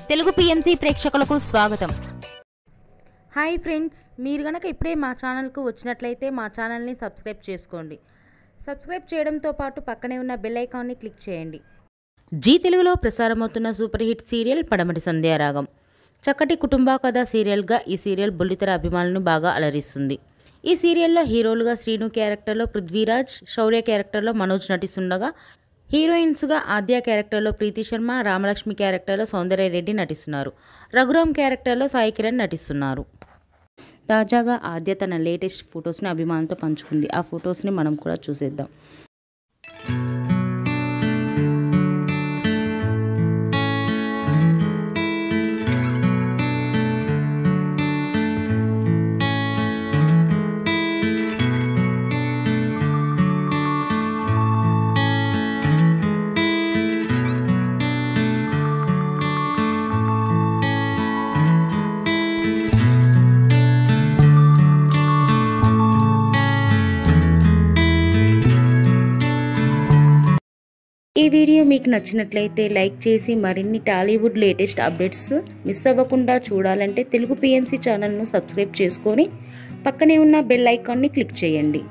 Telugu PMC ప్రేక్షకులకు స్వాగతం. Hi friends, మీరు గనక ఇప్పుడే మా ఛానల్కు వచ్చినట్లయితే మా ఛానల్ని సబ్స్క్రైబ్ చేసుకోండి. సబ్స్క్రైబ్ చేయడంతో పాటు పక్కనే ఉన్న బెల్ ఐకాన్ని క్లిక్ చేయండి. జీ తెలుగులో ప్రసారమవుతున్న సూపర్ హిట్ సీరియల్ పడమటి సంధ్యారాగం. చక్కటి కుటుంబ కథ సీరియల్గా ఈ సీరియల్ బుల్లితెర అభిమానులను బాగా అలరిస్తుంది. ఈ సీరియల్లో హీరోలుగా శ్రీను క్యారెక్టర్లో పృథ్వీరాజ్, శౌర్య క్యారెక్టర్లో మనోజ్ నటిస్తుండగా హీరోయిన్స్గా ఆద్య క్యారెక్టర్లో ప్రీతి శర్మ, రామలక్ష్మి క్యారెక్టర్లో సౌందర్య రెడ్డి నటిస్తున్నారు. రఘురామ్ క్యారెక్టర్లో సాయి కిరణ్ నటిస్తున్నారు. తాజాగా ఆద్య తన లేటెస్ట్ ఫొటోస్ని అభిమానులతో పంచుకుంది. ఆ ఫొటోస్ని మనం కూడా చూసేద్దాం. ఈ వీడియో మీకు నచ్చినట్లయితే లైక్ చేసి మరిన్ని టాలీవుడ్ లేటెస్ట్ అప్డేట్స్ మిస్ అవ్వకుండా చూడాలంటే తెలుగు పిఎంసి ఛానల్ను సబ్స్క్రైబ్ చేసుకొని పక్కనే ఉన్న బెల్ ఐకాన్ని క్లిక్ చేయండి.